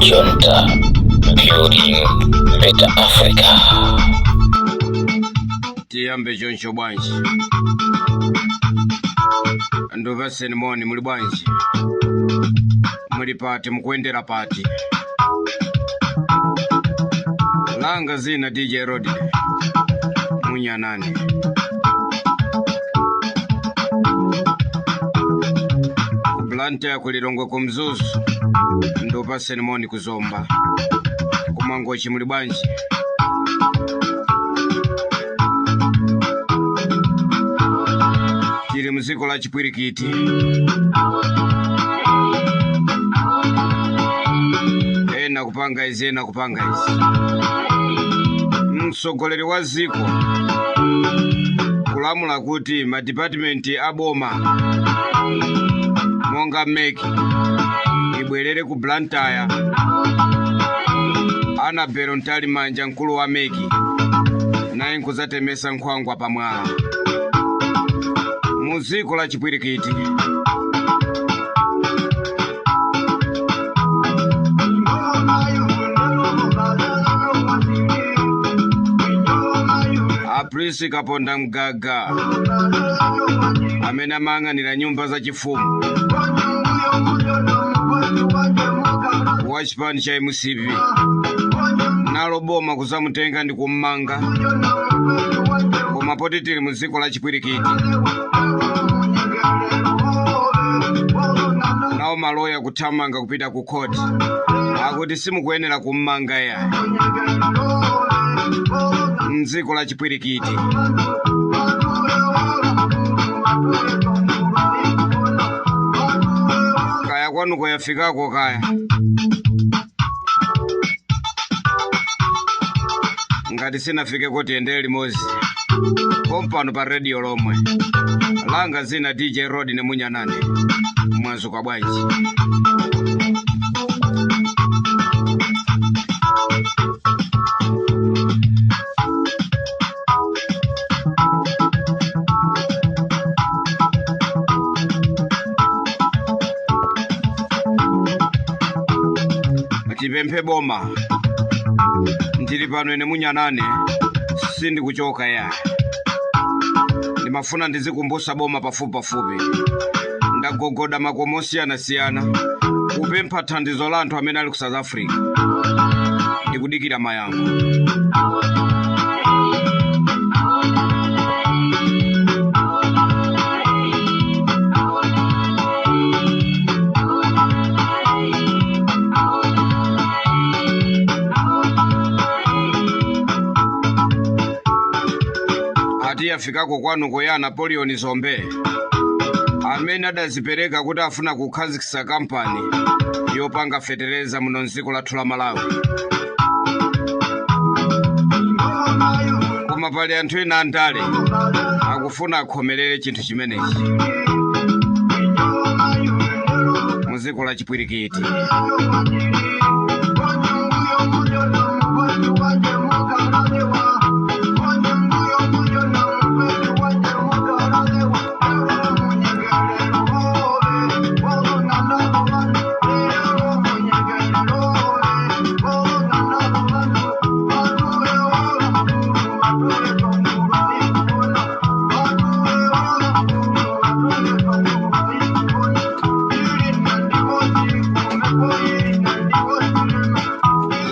Junta Building Better Africa. Tiyambe choncho bwanji. Ndovaseni moni muli bwanji. Muli pati mukuendera pati. Langa zina DJ Rodi Munyanani. Blante ya kulilongwe kumzuzu ndopaseni moni kuzomba kumangochi muli bwanji. Tili muziko la chipwirikiti ena kupanga izi msogoleri wa ziko kulamula kuti madepartment aboma monga meki ibwerere ku Blantyre. Anabelo ntali manja nkulu wa meki naye nkuzatemesa nkhwangwa pamwala muziko la chipwirikiti. Aprisi Kaponda Mgaga amene amang'anira nyumba za chifumu wa chipani cha MCV nalo boma kuzamutenga ndi kummanga koma poti tili muziko la chipwirikiti nawo maloya kuthamanga kupita ku court akuti simukuyenera kummanga ya mziko la chipwirikiti. Kaya kwanu koyafikako kaya ngati sinafike kuti endele limozi kompano pa radio lomwe. Langa zina DJ Rodi ne Munyanani mwanzo kwa bwanji. Chipempe boma ndili pano ene Munyanani sindi kuchoka ya ndimafuna ndizikumbusa boma pafupi ndagogoda makomosi yanasiyana kupempha thandizo la anthu amene ali ku South Africa ndikudikira mayango. Afikako kwanu koya Napoleon Zombe amene adazipereka kuti afuna kukhazikitsa kampani yopanga fetereza muno mdziko lathu la Malawi. Koma pali anthu ena andale akufuna akhomerere chinthu chimenechi muziko la chipwirikiti.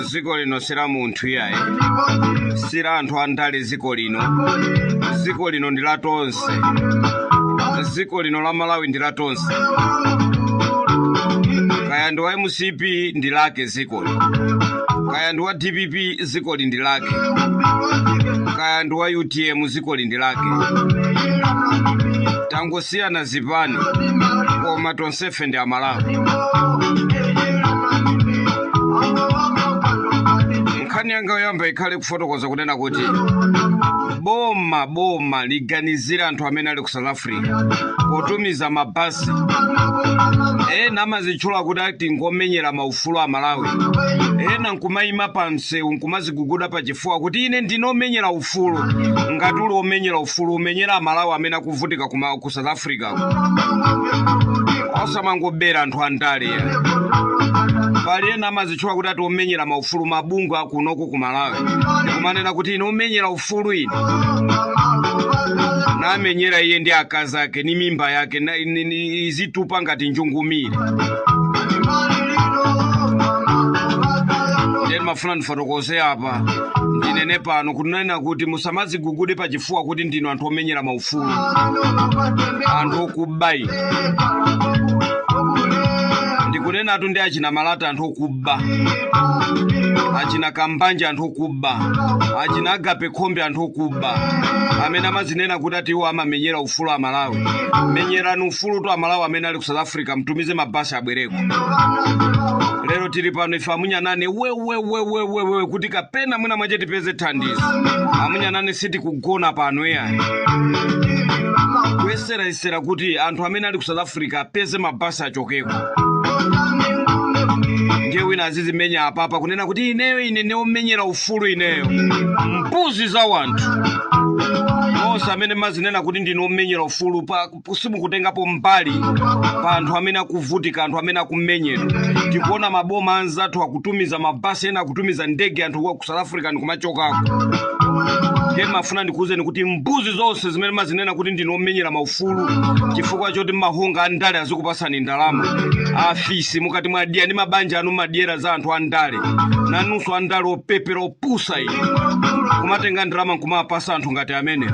Ziko lino sira munthu yaye sira anthu andale. Ziko lino ndi la tonse. Ziko lino la Malawi ndi la tonse. Kaya ndi wa MCP ndi lake ziko, kaya ndi wa DPP ziko ndi lake, kaya ndi wa UTM ziko ndi lake. Tangosiyana zipani koma tonsefe ndi Amalawi. Nkhani yanga yoyamba ikhale kufotokoza kunena kuti boma liganizira anthu amene ali ku South Africa potumiza mabasi ena amazitchula kuti ati ngomenyera maufulu a Malawi, ena nkumayima pa msewu nkumaziguguda pa chifuwa kuti ine ndinomenyera ufulu. Ngati uli omenyera ufulu umenyera Malawi amene akuvutika ku South Africa osamangobera anthu andale. pali ena amazichula kuti ati omenyera maufulu mabungu akunoko ku Malawi kumanena kuti ine omenyera ufulu ine namenyera iye ndi akazi ake ni mimba yake izitupa ngati njungumire. Ndiye mafuna ndifotokoze apa ndinene pano kunena kuti musamadzigugude pachifuwa kuti ndino anthu omenyera maufulu, anthu okubai ndikunena atu ndi achina Malata anthu okubba, achina Kambanja anthu okubba, achina Agape Khombe anthu okubba, amene amazinena kuti ati iwo amamenyera ufulu a Malawi. Menyerani ufulu tu a Malawi amene ali ku South Africa, mtumize mabasi abwereko. Lero tili pano ife amunyanane wewe kuti kapena mwina mwache tipeze thandizo. Amunyanane siti kugona pano yani. Kuyesera kuti anthu amene ali ku South Africa apeze mabasi achokeko. Ndiye wina azizimenya apapa kunena kuti ineyo ine neomenyera ufulu ineyo. Mbuzi za wanthu. Onse amene mazinena kuti ndinomenyera ufulu simukutengapo mbali pa anthu amene akuvutika, anthu amene akumenyera. Tikuona maboma anzathu akutumiza mabasi ena akutumiza ndege anthu ku South Africa ndikumachokako. Ndiye mafuna ndikuuzeni kuti mbuzi zonse zimene mazinena kuti ndinomenyera maufulu chifukwa choti mahonga andale azikupasani ndalama. Afisi mukati mwadia ndi mabanja anu madiera za anthu andale. Nanunso andale opepera opusa ine. Kumatenga ndalama nkumapasa anthu ngati amene.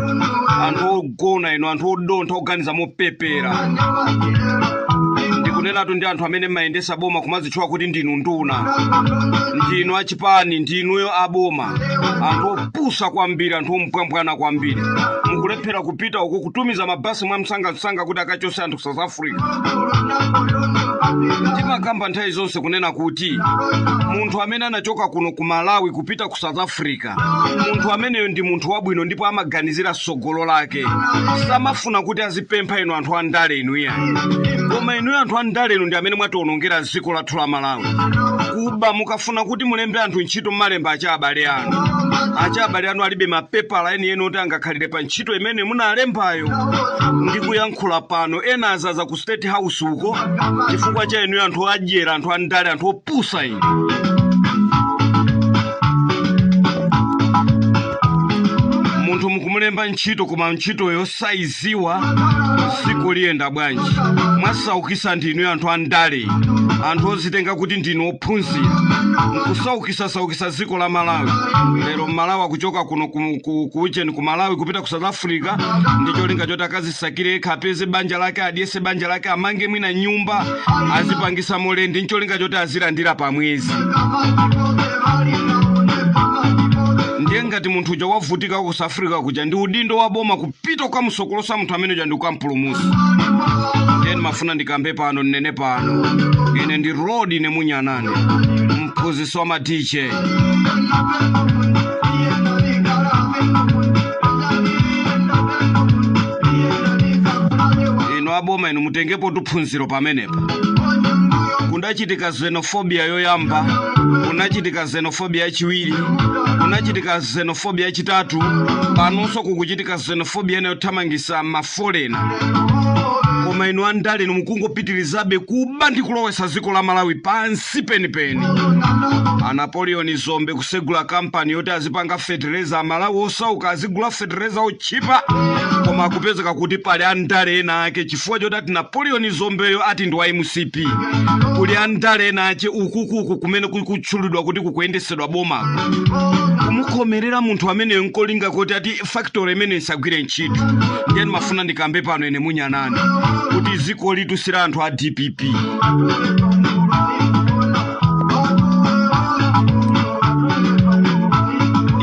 Anthu ogona ino, anthu odontha oganiza mopepera. Ndikunena tu ndi anthu amene mayendesa boma kumazitchula kuti ndinu nduna, ndinu achipani, ndinuyo aboma. Anthu opusa kwambiri, anthu ompwambwana kwambiri. Mukulephera kupita uko kutumiza mabasi mwa msanga kuti akachose anthu ku South Africa. Timakamba nthawi zonse kunena kuti munthu amene anachoka kuno ku Malawi kupita ku South Africa, munthu ameneyo ndi munthu wabwino ndipo amaganizira sogolo lake. Samafuna kuti azipempha inu anthu andale inu yani. Koma inu anthu andale inu ndi amene mwationongera dziko lathu la Malawi. Kuba mukafuna kuti mulembe anthu ntchito mmalemba acha abale anu. Acha abale anu alibe mapepala eni oti angakhalire pa ntchito imene munalembayo. Ndikuyankhula pano ena azaza ku State House uko chifukwa cha inu anthu adyera, anthu andale, anthu opusa inu. Munthu mukumulemba ntchito koma ntchito yosaiziwa dziko liyenda bwanji. Mwasaukisa ndinu anthu andale, anthu ozitenga kuti ndinu ophunzira. Nkusaukisa dziko la Malawi. Lero Malawi akuchoka kuno kucheni ku Malawi kupita ku South Africa ndicho linga choti akazisakire apeze banja lake, adyese banja lake, amange mwina nyumba, azipangisa molendi, ndicho linga choti azilandira pa mwezi. Ndiye ngati munthu uja wavutika ku South Africa kuja ndi udindo wa boma kupita kwa msokolosa munthu amene uja ndi kumpulumusa. Ndiye mafuna ndikambe pano nene pano. Ine ndi road ine munyanane. Mphunzitsi wa DJ. Ino aboma inu mutengepo tuphunziro pamenepa. Kundachitika xenophobia yoyamba, kunachitika xenophobia yachiwiri, kunachitika xenophobia yachitatu, panonso kukuchitika xenophobia inayothamangisa mafolena. Koma inu andale inu mukungopitirizabe kuba ndi kulowesa dziko la Malawi pansi penipeni. Napoleon Zombe kusegula kampani yoti azipanga fertilizer Malawi osauka azigula fertilizer ochipa, koma akupezeka kuti pali andale ena ake chifukwa choti ati Napoleon Zombeyo ati ndi wa MCP. Kuli andale ena ake ukuku kumene kutchulidwa kuti kukuyendesedwa boma. Kumukomerera munthu amene nkolinga kuti ati factory imene isagwire ntchito. Ndiye mafuna ndikambe pano ene munyanane kuti dziko litu sira anthu a DPP.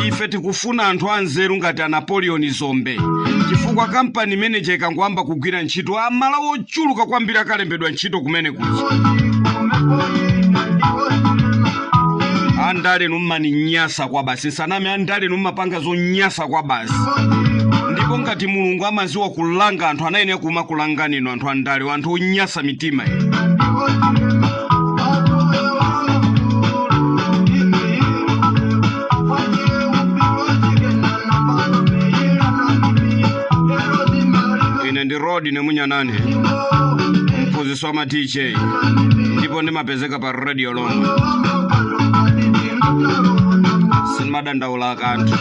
Ife tikufuna anthu anzeru ngati a Napoleon Zombe. Chifukwa kampani manager ikangwamba kugwira ntchito Malawi ochuluka kwambiri akalembedwa ntchito kumene kuchi. Andale numani nyasa kwa basi. Saname andale numapanga zo nyasa kwa basi. Ndipo ngati Mulungu amaziwa kulanga anthu anayenera kuma kulangani ino anthu andale anthu onyasa mitima. Ine ndi road ine munyanane. mphunzitsi wa DJ ndipo ndimapezeka pa radio lomwe sinimadandaula kanthu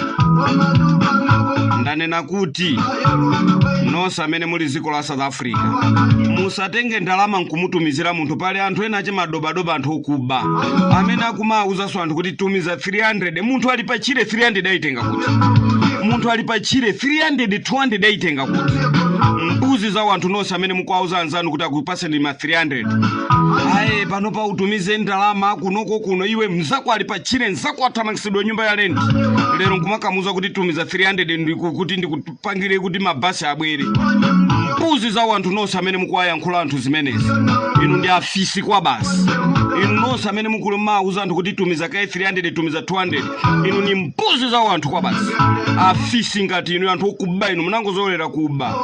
ndanena kuti nonse amene muli dziko la South Africa musatenge ndalama nkumutumizira munthu pale anthu ena ache madobadoba anthu okuba amene akumauzaso anthu kuti tumiza 300 munthu ali pa chire 300 aitenga kuti munthu ali pa chire 300 200 aitenga kuti mbuzi za wanthu nonse amene mukwauza anzanu kuti akupaseni ma 300 aye pano pa utumize ndalama kunoko kuno iwe mzako ali pa chire mzako athamangisidwa nyumba ya rent lero nkumakamuza kuti tumiza 300 kuti ndikupangire kuti mabasi abwere mbuzi za wanthu nonse amene mukwayankhula anthu zimenezi inu ndi afisi kwa basi inu nonse amene mukulumauza anthu kuti tumiza kaye 300 tumiza 200 inu ni mbuzi za wanthu kwa basi afisi ngati inu anthu okuba inu munangozolera kuba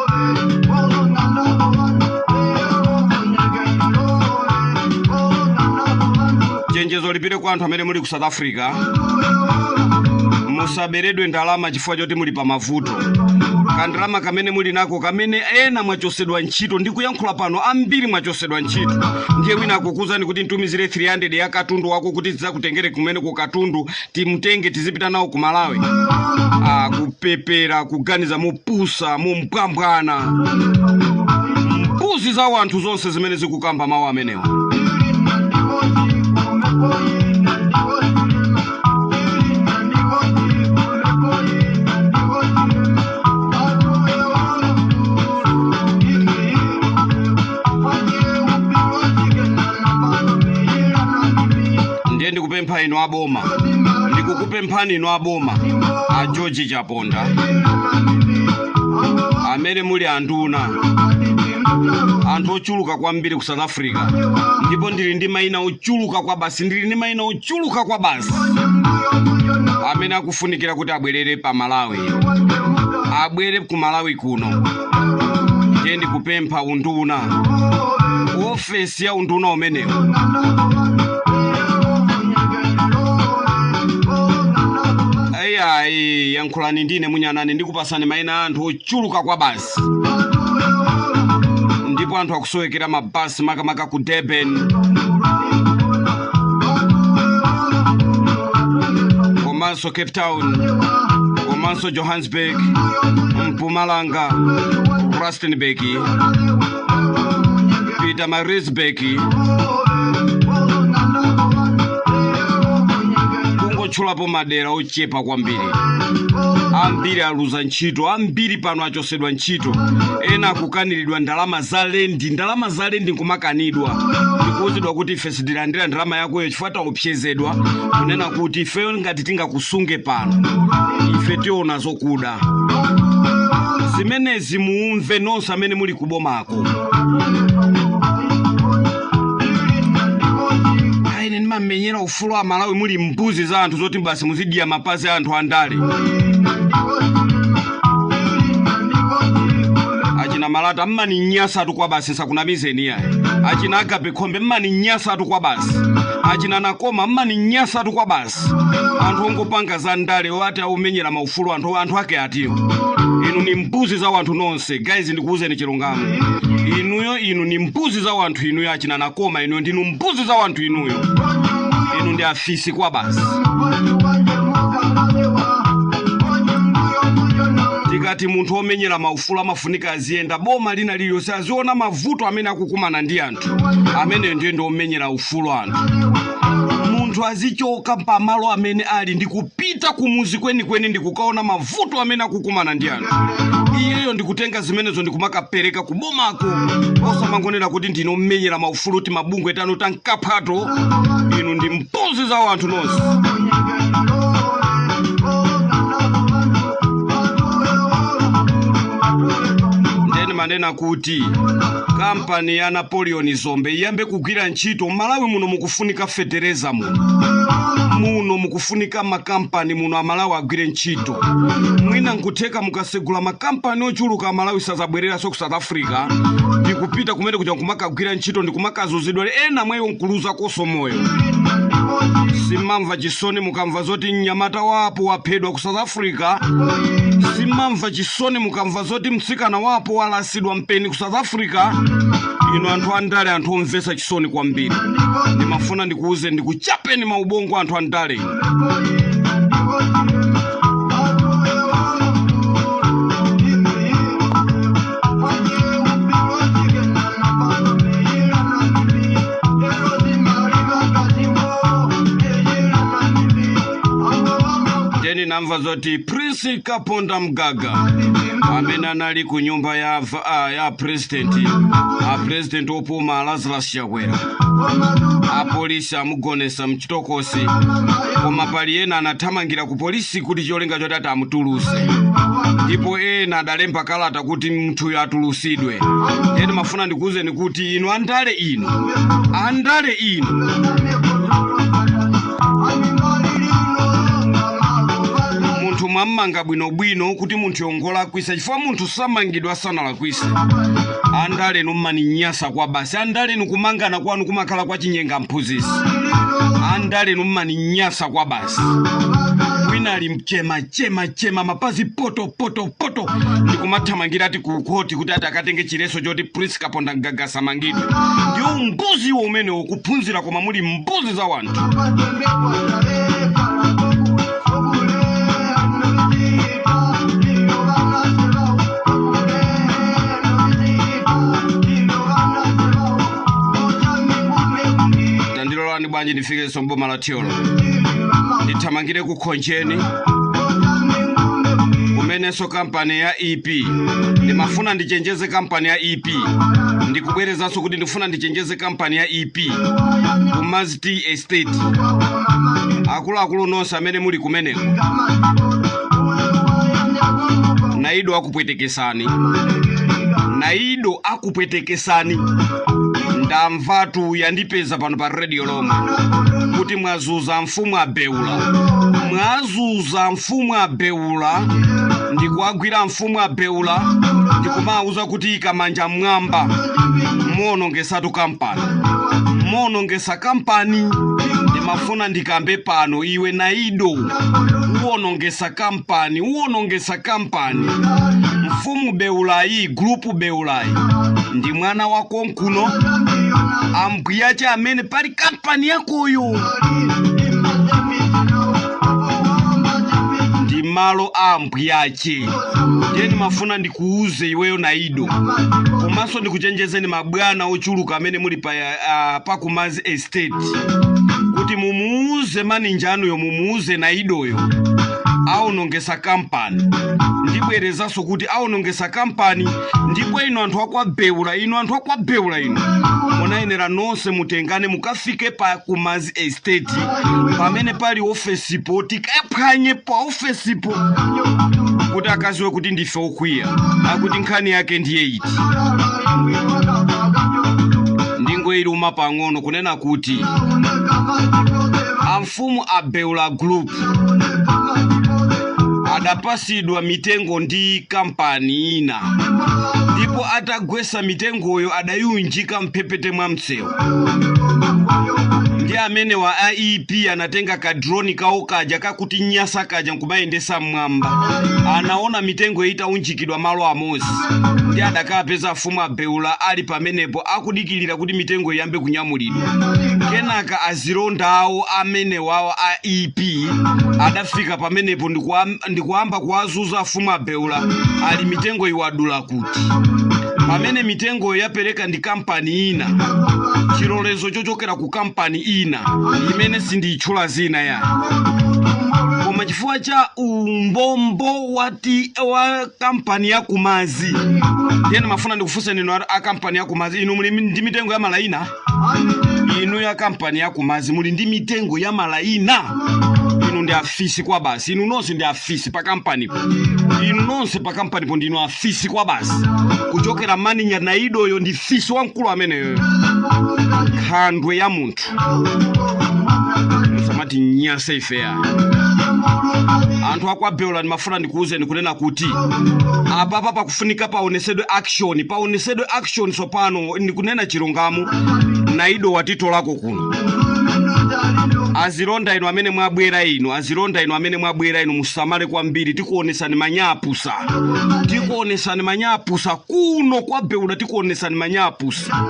chenjezo lipite kwa anthu amene muli ku South Africa musaberedwe ndalama chifukwa choti muli pa mavuto kandalama kamene muli nako kamene ena mwachosedwa ntchito ndikuyankhula pano ambiri mwachosedwa ntchito ndiye wina akukuzani kuti ntumizire 300 ya katundu wako kuti zidzakutengere kumene ku katundu timutenge tizipita nawo ku Malawi kupepera kuganiza mupusa mumpambwana mbuzi za wanthu zonse zimene zikukamba mawu amenewa ndikupempha inu aboma ndikukupemphani inu aboma a George Chaponda amene muli anduna anthu ochuluka kwambiri ku South Africa ndipo ndili ndi mayina ochuluka kwa basi ndili ndi mayina ochuluka kwa basi amene akufunikira kuti abwerere pa Malawi abwere ku Malawi kuno ndiye ndikupempha unduna ofesi ya unduna umenewo ayi yankhulani ndine munyanani ndikupasani mayina anthu ochuluka kwa basi ndipo anthu akusowekera mabasi makamaka ku Durban komanso Cape Town komanso Johannesburg Mpumalanga Rustenburg Pietermaritzburg chulapo madera ochepa kwambiri ambiri aluza ntchito ambiri pano achosedwa ntchito ena akukaniridwa ndalama za lendi nkumakanidwa ndikuuzidwa kuti ife sidilandira ndalama yakoyo chifukwa taopsezedwa kunena kuti ife ngati tingakusunge pano ife tiona zokuda zimenezi muumve nonse amene muli kubomako mamenyera ufulu wa Malawi muli mbuzi za anthu zoti basi muzidia mapazi anthu andale achina Malata mmani nyasa atu kwa basi sakunamizeni yae achina Agape Khombe mmani nyasa atu kwa basi achina Nakoma mmani nyasa atu kwa basi anthu ongopanga za ndale wati aumenyera maufulu anthu ake atiyo inu ni mbuzi za wanthu nonse guys ndikuuzeni chilungamo inu ni mbuzi za wanthu inuyo achina Nakoma inuyo ndinu mbuzi za wanthu inuyo inu ndi afisi kwa basi tikati munthu omenyera maufulu amafunika aziyenda boma lina liliyonse aziona mavuto amene akukumana ndi anthu amene ndiye ndi omenyera ufulu anthu munthu azichoka pamalo amene ali ndikupita kumuzi kwenikweni ndikukaona mavuto amene akukumana ndi anthu iyeyo ndikutenga zimenezo ndikumakapereka kubomako osamangonera kuti ndino omenyera maufulu ti mabungwe etano tankaphato inu ndi mbuzi za wanthu nonse manena kuti kampani ya Napoleon Zombe iyambe kugwira ntchito Malawi muno mukufunika fetereza muno mukufunika makampani muno Malawi agwire ntchito mwina nkutheka mukasegula makampani ochuluka Malawi sazabwerera so ku South Africa ndikupita kumene kuja kumakagwira ntchito ndikumakazuzidwa ena mwayo nkuluza koso moyo simamva chisoni mukamva zoti mnyamata wapo waphedwa ku South Africa simamva chisoni mukamva zoti mtsikana wapo walasidwa mpeni ku South Africa. Ino anthu andale anthu omvesa chisoni kwambiri. Ndimafuna ndikuuze ndikuchapeni maubongo anthu andale. Namva zoti Prince Kaponda Mgaga amene anali ku nyumba ya president opuma Lazarus Chakwera. Apolisi amugonesa mchitokosi koma pali ena anathamangira ku polisi kuti cholinga choti amutuluse. Ndipo ena adalemba kalata kuti munthu atulusidwe. Ene mafuna ndikuuzeni kuti ino andale ino mwamanga bwino kuti munthu yongola kwisa chifukwa munthu samangidwa sanala kwisa. Andale numani nyasa kwa basi. Andale nukumangana kwanu kumakhala kwa chinyenga mphuzisi. Andale numani nyasa kwa basi. Winali mchema mapazi poto ndikumathamangira ati kukoti kuti akatenge chileso choti Prince Kaponda Mgaga samangidwe. Ndiyo mbuzi umene ukuphunzira koma muli mbuzi za wanthu. Bwanji ndifike somboma la Tiolo ndithamangire ku Khonjeni kumeneso kampani ya EP. Ndimafuna ndichenjeze kampani ya EP. Ndikubwerezanso kuti ndifuna ndichenjeze kampani ya EP ku Maziti Estate. Akulu nonse amene muli kumeneko, Naido akupwetekesani. Ndamvatu yandipeza pano pa radio lomwe kuti mwazuza mfumu abeula. Ndikuagwira mfumu abeula ndikumauza kuti ikamanja mwamba muonongesatu kampani. Ndimafuna ndikambe pano iwe Naido uonongesa kampani. Mfumu beulayi, grupu beulayi ndi mwana wako nkuno ambwiyache amene pali kampani yakoyo. Ndi malo ambwiyache. Ndeni mafuna ndikuuze iweyo Naido. Komanso ndikuchenjezeni mabwana ochuluka amene muli pa Kumazi Estate kuti mumuuze maninja anuyo, mumuuze Naidoyo aonongesa kampani. Ndibwerezaso kuti aonongesa kampani. Ndipo ino anthu akwa beula ino munayenera nonse mutengane mukafike pa Kumazi Estate pamene pali office po tikaphwanye pa office po kuti akaziwe kuti ndife okwiya akuti nkhani yake ndiye iti. Ndingoyiri uma pang'ono kunena kuti amfumu abeula group adapasidwa mitengo ndi kampani ina. Ndipo atagwesa mitengoyo adayunjika mphepete mwa msewu. Ndi amene wa IEP anatenga ka drone kawo kaja kakuti nyasa kaja nkumayendesa mwamba. Anaona mitengo itaunjikidwa malo amozi. Ndi adakapeza mfumu abeula ali pamenepo akudikilira kuti mitengo yambe kunyamulidwa. Kenaka azilonda awo amene wawo IEP adafika pamenepo ndikuamba kuwazuza mfumu abeula ali mitengo iwadula kuti. Pamene mitengo yapereka ndi kampani ina, chilolezo chochokera ku kampani ina imene sindiitchula zina ya. Koma chifukwa cha umbombo wa kampani ya Kumazi, ndiyeni mafuna ndikufunse nino a kampani ya Kumazi, inu muli ndi mitengo ya malaina? Inu ya kampani ya Kumazi muli ndi mitengo ya malaina? Inu ndi afisi kwa basi. Inu nonse ndi afisi pa kampani po. Inu nonse pa kampani po ndinu afisi kwa basi. Kuchokera maninya Naido yo ndi fisi wankulu ameneyo. Khandwe ya munthu. Musamati nyasa ifea. Anthu akwa beula ndimafuna ndikuuze ndikunena kuti apapa pakufunika paonesedwe action sopano ndikunena chilungamo Naido watito lako kuno. Azilonda ino amene mwabwera ino, azilonda ino amene mwabwera ino musamale kwambiri, tikuonesani manyapusa. Tikuonesani manyapusa kuno kwa Beula, tikuonesani manyapusa.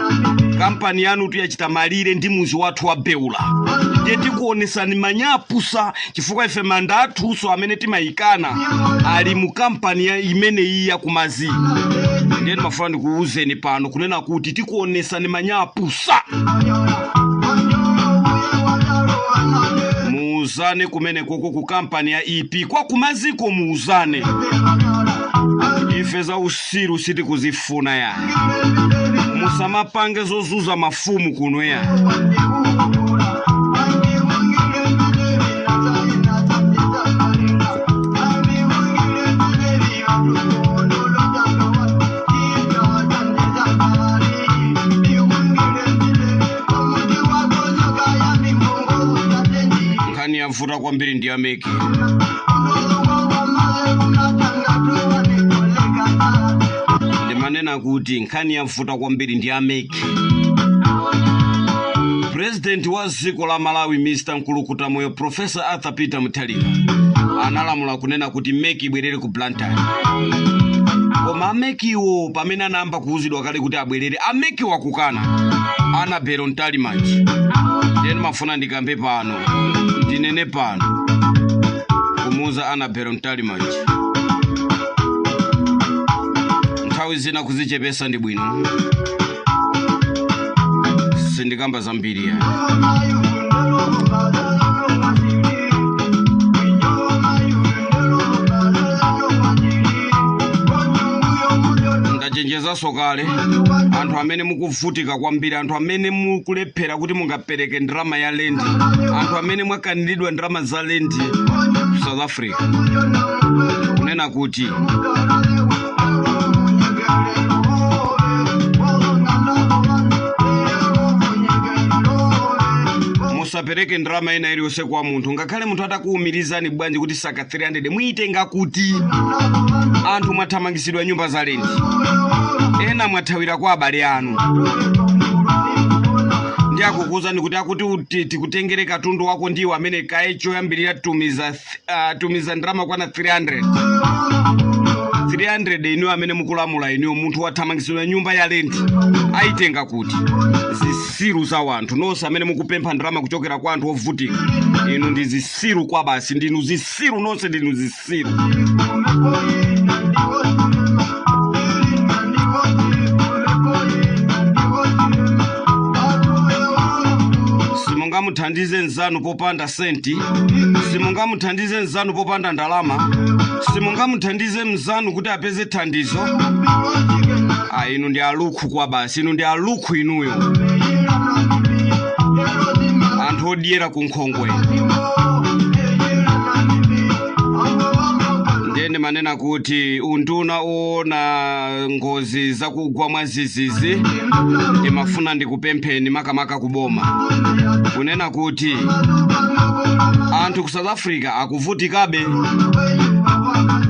Kampani yanu tuyachita malire ndi muzi wathu wa Beula. Ndiye tikuonesani manyapusa chifukwa ife manda athuso amene timayikana ali mu kampani ya imene iya kumazi. Ndiye mafuna ndikuuzeni pano kunena kuti tikuonesani manyapusa. Muuzane kumene koko ku kampani ya EP kwa kumaziko muuzane. Ife za usiru siti kuzifuna ya. Musamapange zozuza mafumu kuno ya. Nkani ya mfuta kwa mbili ndiya meki. Manena kuti nkani ya mfuta kwa mbili ndiya meki. President wa ziko la Malawi Mr. Nkulukuta Moyo Professor Arthur Peter Mutharika analamula kunena kuti meki ibwerere ku Blantyre. Koma ameki iwo pamene anayamba kuuzidwa kale kuti abwerere, ameki wakukana Annabel Ntalimanji. Ndiye mafuna ndikambe pano, ndinene pano kumuuza Annabel Ntalimanji. Nthawi zina kuzichepesa ndi bwino, sindikamba zambiri ya. Ndachenjeza sokale anthu amene mukuvutika kwambiri, anthu amene mukulephera kuti mungapereke ndrama ya lendi, anthu amene mwakanidwa ndrama za lendi South Africa, kunena kuti musapereke ndrama ina iliyonse kwa munthu. Ngakhale munthu atakuumirizani bwanji kuti saka 300 muitenga kuti anthu mwathamangisidwa nyumba za lendi, ena mwathawira kwa abale anu. Ndi akukuuzani kuti akuti tikutengere katundu wako ndiwo amene kaye choyambirira tumiza ndrama kwana 300 inu amene mukulamula inu munthu wathamangisidwa nyumba ya lendi aitenga kuti zisiru za wanthu. Nonse amene mukupempha ndrama kuchokera kwa anthu ovutika, inu ndi zisiru kwa basi, ndinu zisiru, nonse ndinu zisiru. Simungamuthandize nzanu popanda senti, simungamuthandize nzanu popanda ndalama, simungamuthandize mzanu kuti apeze thandizo. Inu ndi alukhu kwa basi, inu ndi alukhu inuyo, anthu odiera kunkhongwe. Ndene manena kuti unduna ona ngozi zakugwa mwa zizizi imafuna ndikupempheni makamaka kuboma, kunena kuti anthu ku South Africa akuvutikabe.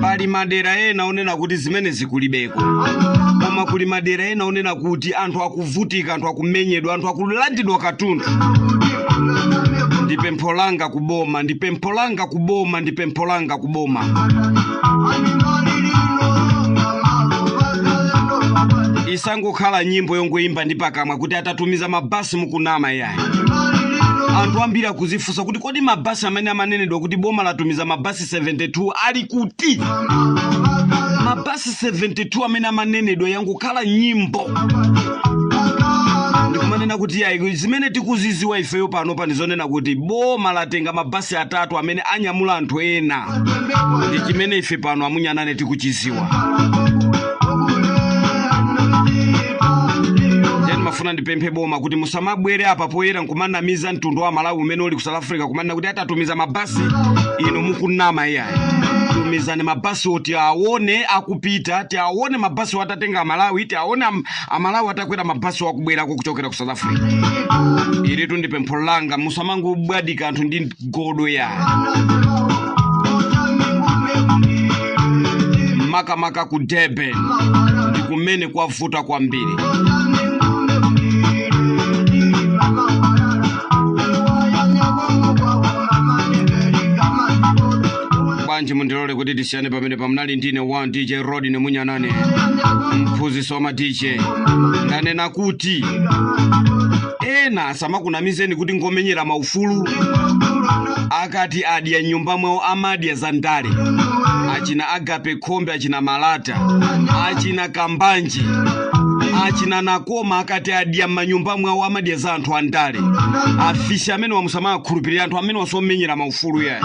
Pali madera ena onena kuti zimene zikulibeko, koma kuli madera ena onena kuti anthu akuvutika, anthu akumenyedwa, anthu akulandidwa katundu. Ndipempho langa kuboma, ndipempho langa kuboma, ndipempho langa kuboma. Isangokhala nyimbo yongoimba ndi pakamwa kuti atatumiza mabasi mukunama yayi. Anthu ambiri kuzifunsa kuti kodi mabasi amene amanenedwa kuti boma latumiza mabasi 72 ali kuti? Mabasi 72 amene amanenedwa yangokhala nyimbo. Ndikumanena kuti yayi zimene tikuziziwa ifeyo pano panizonena kuti boma latenga mabasi 3 amene anyamula anthu ena. Ndi chimene ife pano amunyanane tikuchiziwa. Mafuna ndipemphe boma kuti musamabwere apa poyera nkumanamiza mtundu wa Malawi umene uli ku South Africa kumanena kuti atatumiza mabasi ino mukunama iyayi. Tumizani mabasi oti aone akupita, ti aone mabasi watatenga Malawi, ti aone Amalawi atakwera mabasi wakubwera kuchokera ku South Africa. Ili ndipempho langa musamangu bwadika anthu ndi godo yayi. Makamaka ku Durban ndikumene kwavuta kwambiri. bwanji mundilole kuti tisiyane pamene pamnali ndine wa DJ Rod ne Munyanane mphunzitsi wa DJ. Ndanena kuti ena samakunamizeni kuti ngomenyera maufulu akati adya nyumba mwawo amadya za ndale. Achina Agape Khombe, achina Malata, achina Kambanje, achina Nakoma akati adya manyumba mwawo amadya za anthu andale. Afisha amene wamusama khulupirira anthu amene wasomenyera maufulu ya.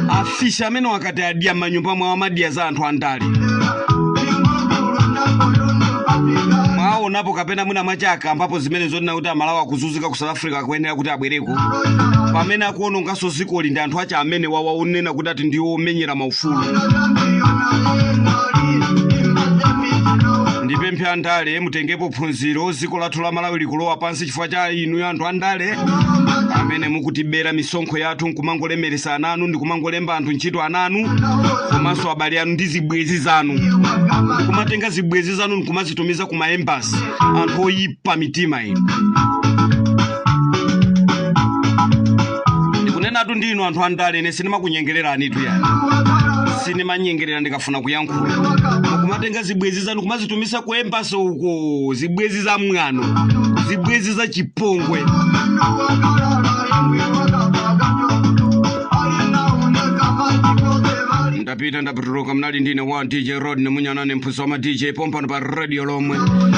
Afisha amene wakati adya manyumba mwawo amadya za anthu andale. Mwaonapo kapena mwina machaka ambapo zimene zoti nakuti amalawa kuzunzika ku South Africa kuyenera kuti abwereko. Pamene akuononganso ziko ndi anthu acha amene wawaonena kuti ati ndiwo omenyera maufulu. Ndipemphe andale mutengepo phunziro ziko lathu la Malawi likulowa pansi chifukwa cha inu anthu andale amene mukutibera misonkho yathu nkumangolemeresa ananu ndi kumangolemba anthu ntchito ananu komanso abale anu ndi zibwezi zanu. Kumatenga zibwezi zanu nkumazitumiza ku maembasi anthu oyipa mitima inu. Ndikunena tu ndinu anthu andale ine sinimakunyengererani tu yani. Sinimanyengerera ndikafuna kuyankhula. Kumatenga zibwezi zanu kumazitumiza ku embasi uko, zibwezi za mwano, zibwezi za chipongwe. Ndapita ndapituluka mnali ndine wa DJ Rod ne Munyanane mphunzitsi wa DJ pompano pa radio lomwe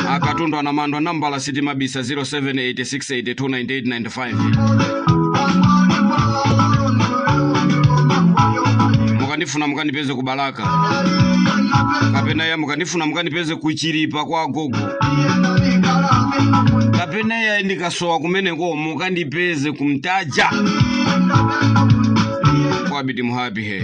akatundwa na mandwa nambala City Mabisa 0786829895. Mukanifuna mukanipeze kubalaka kapena ya mukanifuna mukanipeze kuchiripa kwa gogo kapena ya ndikasowa kumeneko mukandipeze kumtaja kwa biti muhappy he.